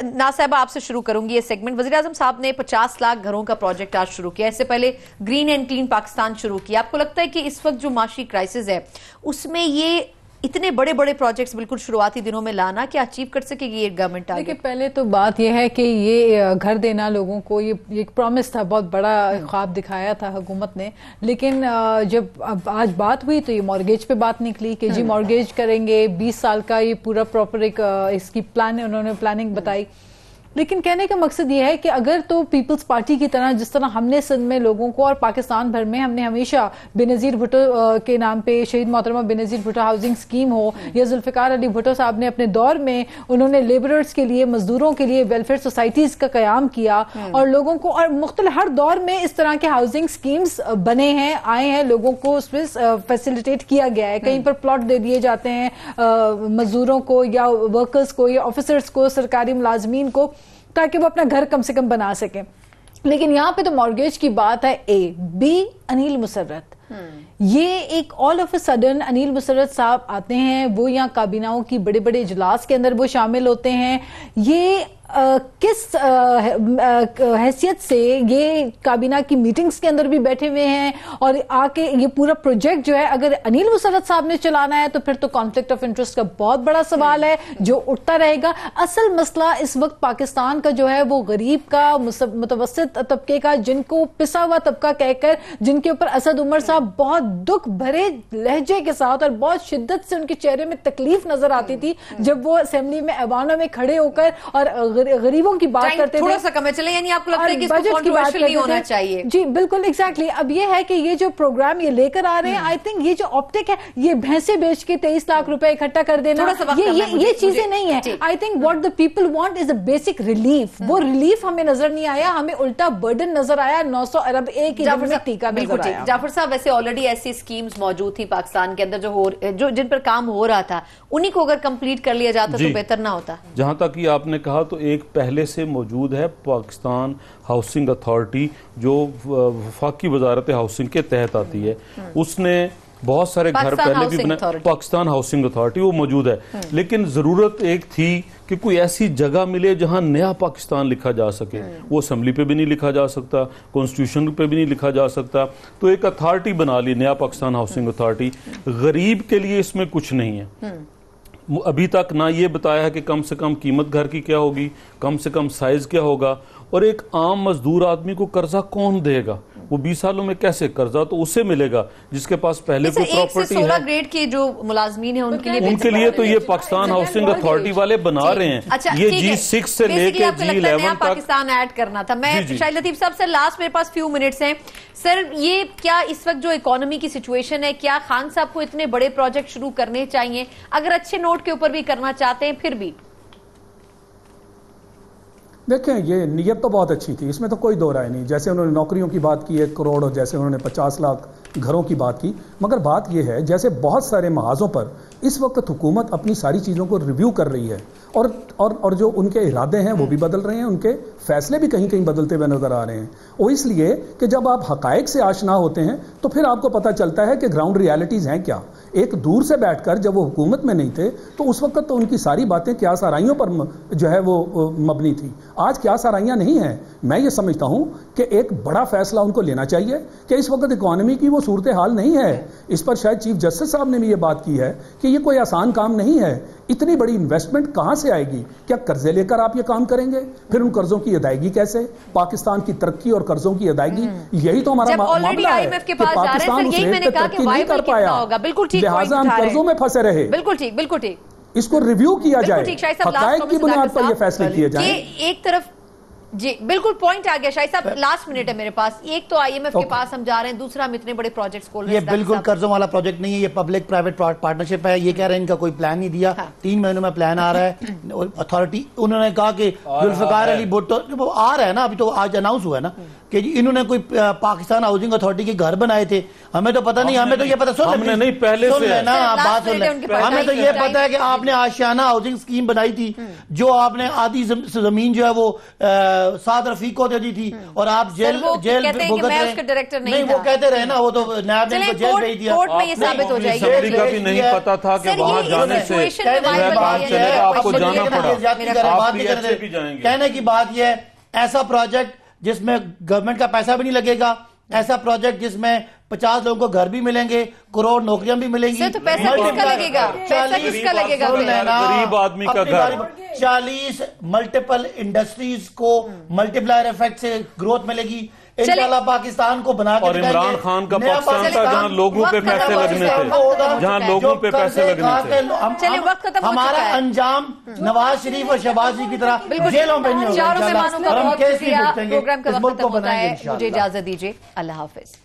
ناز صاحبہ آپ سے شروع کروں گی یہ سیگمنٹ. وزیر اعظم صاحب نے 50 لاکھ گھروں کا پروجیکٹ آج شروع کیا. اس سے پہلے گرین اینڈ کلین پاکستان شروع کیا. آپ کو لگتا ہے کہ اس وقت جو معاشی کرائسس ہے اس میں یہ اتنے بڑے بڑے پروجیکٹس بالکل شروعاتی دنوں میں لانا کیا اچیو کر سکے گی یہ گورنمنٹ آگے؟ دیکھیں پہلے تو بات یہ ہے کہ یہ گھر دینا لوگوں کو یہ ایک پرومس تھا، بہت بڑا خواب دکھایا تھا حکومت نے. لیکن جب اب آج بات ہوئی تو یہ مارگیج پہ بات نکلی کہ جی مارگیج کریں گے 20 سال کا، یہ پورا پراپر ایک اس کی انہوں نے پلاننگ بتائی. لیکن کہنے کا مقصد یہ ہے کہ اگر تو پیپلز پارٹی کی طرح جس طرح ہم نے سندھ میں لوگوں کو اور پاکستان بھر میں ہم نے ہمیشہ بے نظیر بھٹو کے نام پہ شہید محترمہ بے نظیر بھٹو ہاؤسنگ اسکیم ہو یا ذوالفقار علی بھٹو صاحب نے اپنے دور میں انہوں نے لیبررز کے لیے، مزدوروں کے لیے ویلفیئر سوسائٹیز کا قیام کیا اور لوگوں کو، اور مختلف ہر دور میں اس طرح کے ہاؤسنگ اسکیمز بنے ہیں، آئے ہیں، لوگوں کو اس میں فیسیلیٹیٹ کیا گیا ہے. کہیں پر پلاٹ دے دیے جاتے ہیں مزدوروں کو یا ورکرز کو یا آفیسرز کو، سرکاری ملازمین کو، تاکہ وہ اپنا گھر کم سے کم بنا سکیں. لیکن یہاں پہ تو مارگیج کی بات ہے. بی انیل مسرت، یہ ایک all of a sudden Anil Musarrat صاحب آتے ہیں، وہ یہاں کابیناؤں کی بڑے بڑے اجلاس کے اندر وہ شامل ہوتے ہیں. یہ کس حیثیت سے یہ کابینہ کی میٹنگز کے اندر بھی بیٹھے ہوئے ہیں اور آ کے یہ پورا پروجیکٹ جو ہے اگر انیل مسرت صاحب نے چلانا ہے تو پھر تو کانفلکٹ آف انٹرسٹ کا بہت بڑا سوال ہے جو اٹھتا رہے گا. اصل مسئلہ اس وقت پاکستان کا جو ہے وہ غریب کا، متوسط طبقے کا، جن کو پسا ہوا طبقہ کہہ کر، جن کے اوپر اسد عمر صاحب بہت دکھ بھرے لہجے کے ساتھ اور بہت شدت سے ان کے چہرے میں تکلیف نظر آتی تھی جب وہ اسمبلی میں ایوانوں میں کھڑے ہو کر اور غریبوں کی بات کرتے تھے. تھوڑا سا کم ہے، چلیں یعنی آپ کو لگتا ہے کہ اس کو کنٹروورشل نہیں ہونا چاہیے؟ جی بالکل ایگزیکٹلی. اب یہ ہے کہ یہ جو پروگرام یہ لے کر آ رہے ہیں، آئی تھنک یہ جو آپٹک ہے، یہ بھینسیں بیچ کے 23 لاکھ روپے اکٹھا کر دینا، یہ چیزیں نہیں ہیں. I think what the people want is a basic relief. وہ ریلیف ہمیں نظر نہیں آیا، ہمیں الٹا برڈن نظر آیا. 900 ارب ایک ٹیکہ نظر آیا. جعفر صاحب ویسے آلریڈی ایسی اسکیمز موجود تھی پاکستان کے اندر جو جن پر کام ہو رہا تھا، انہی کو اگر کمپلیٹ کر لیا جاتا تو بہتر نہ ہوتا؟ جہاں تک یہ آپ نے کہا تو ایک پہلے سے موجود ہے پاکستان ہاؤسنگ اتھارٹی جو وفاقی وزارت ہاؤسنگ کے تحت آتی ہے. اس نے بہت سارے گھر پہلے بھی بنائے، پاکستان ہاؤسنگ اتھارٹی وہ موجود ہے. لیکن ضرورت ایک تھی کہ کوئی ایسی جگہ ملے جہاں نیا پاکستان لکھا جا سکے. وہ اسمبلی پہ بھی نہیں لکھا جا سکتا، کانسٹیٹیوشن پہ بھی نہیں لکھا جا سکتا، تو ایک اتھارٹی بنا لی، نیا پاکستان ہاؤسنگ اتھارٹی. غریب کے لیے اس میں کچھ نہیں ہے. ابھی تک نہ یہ بتایا ہے کہ کم سے کم قیمت گھر کی کیا ہوگی، کم سے کم سائز کیا ہوگا، اور ایک عام مزدور آدمی کو قرضہ کون دے گا؟ وہ 20 سالوں میں کیسے قرضہ تو اسے ملے گا جس کے پاس پہلے کوئی پراپرٹی ہے. 16 گریڈ کے جو ملازمین ہیں ان کے لیے تو یہ پاکستان ہاؤسنگ اتھارٹی والے بنا رہے ہیں. یہ G6 سے لے کے G11 تک پاکستان ایڈ کرنا تھا. میں شاہد لطیف صاحب سے لاسٹ میرے پاس فیو منٹس ہیں. سر یہ کیا اس وقت جو اکانومی کی سچویشن ہے، کیا خان صاحب کو اتنے بڑے پروجیکٹ شروع کرنے چاہیے اگر اچھے نوٹ کے اوپر بھی کرنا چاہتے ہیں؟ پھر بھی دیکھیں یہ نیت تو بہت اچھی تھی، اس میں تو کوئی دو رائے نہیں. جیسے انہوں نے نوکریوں کی بات کی 1 کروڑ، اور جیسے انہوں نے 50 لاکھ گھروں کی بات کی. مگر بات یہ ہے جیسے بہت سارے محاذوں پر اس وقت حکومت اپنی ساری چیزوں کو ریویو کر رہی ہے اور جو ان کے ارادے ہیں وہ بھی بدل رہے ہیں، ان کے فیصلے بھی کہیں کہیں بدلتے ہوئے نظر آ رہے ہیں. وہ اس لیے کہ جب آپ حقائق سے آشنا ہوتے ہیں تو پھر آپ کو پتہ چلتا ہے کہ گراؤنڈ ریالٹیز ہیں کیا. ایک دور سے بیٹھ کر جب وہ حکومت میں نہیں تھے تو اس وقت تو ان کی ساری باتیں کیا سارائیوں پر جو ہے وہ مبنی تھی. آج کیا سارائیاں نہیں ہیں. میں یہ سمجھتا ہوں کہ ایک بڑا فیصلہ ان کو لینا چاہیے کہ اس وقت اکانومی کی وہ صورتحال نہیں ہے. اس پر شاید چیف جسٹس صاحب نے بھی یہ بات کی ہے کہ یہ کوئی آسان کام نہیں ہے. اتنی بڑی انویسٹمنٹ کہاں سے آئے گی؟ کیا قرضے لے کر آپ یہ کام کریں گے؟ پھر ان قرضوں کی ادائیگی کیسے؟ پاکستان کی ترقی اور قرضوں کی ادائیگی یہی تو ہمارا معاملہ ہے کہ پاکستان اس ریٹ پہ ترقی نہیں کر پایا، لہٰذا ہم قرضوں میں پھنسے رہے. بالکل ٹھیک. اس کو ریویو کیا جائے، حقائق کی بنیاد پر یہ فیصلے کیے جائیں. ایک طرف جی بالکل پوائنٹ آ گیا. شاہد صاحب لاسٹ منٹ ہے میرے پاس. ایک تو IMF کے پاس ہم جا رہے ہیں، دوسرا ہم اتنے بڑے پروجیکٹس کھول رہے ہیں. یہ بالکل قرضوں والا پروجیکٹ نہیں ہے، یہ پبلک پرائیویٹ پارٹنرشپ ہے. یہ کہہ رہے ہیں ان کا کوئی پلان نہیں دیا. 3 مہینوں میں پلان آ رہا ہے. اتھارٹی انہوں نے کہا کہ ذوالفقار علی بھٹو آ رہا ہے نا، ابھی تو آج اناؤنس ہوا ہے نا. کہ جی انہوں نے کوئی پاکستان ہاؤسنگ اتھارٹی کے گھر بنائے تھے, ہمیں تو پتہ نہیں, ہمیں تو یہ پتہ ہم نے نہیں پہلے سے نا بات سن لیں, ہمیں تو یہ پتہ ہے کہ آپ نے آشیانہ ہاؤسنگ اسکیم بنائی تھی جو آپ نے آدھی زمین جو ہے وہ سعد رفیق کو دے دی تھی اور آپ جیل بھگت رہے. نہیں وہ کہتے رہے نا, وہ تو نیب نے ان کو جیل بھیج دیا. کورٹ میں یہ ثابت ہو جائے گی. اسمبلی کا بھی نہیں پتا تھا کہ وہاں جانے سے آپ کو جانا پڑا. کہنے کی بات یہ ہے, ایسا پروجیکٹ جس میں گورنمنٹ کا پیسہ بھی نہیں لگے گا, ایسا پروجیکٹ جس میں 50 لوگوں کو گھر بھی ملیں گے, کروڑ نوکریاں بھی ملیں گی. تو پیسہ کس کا لگے گا, پیسہ کس کا لگے گا, غریب آدمی کا گھر. 40 ملٹیپل انڈسٹریز کو ملٹی پلائر ایفیکٹ سے گروتھ ملے گی انشاءاللہ. پاکستان کو بنا کے اور عمران خان کا پاکستان تھا جہاں لوگوں پہ پیسے لگنے تھے, جہاں لوگوں پہ پیسے لگنے تھے. ہمارا انجام نواز شریف اور شہباز شریف کی طرح جیلوں پہ نہیں ہوگا. چاروں مہمانوں کا بہت شکریہ. پروگرام کا وقت ختم ہوتا ہے, انشاءاللہ. مجھے اجازت دیجیے, اللہ حافظ.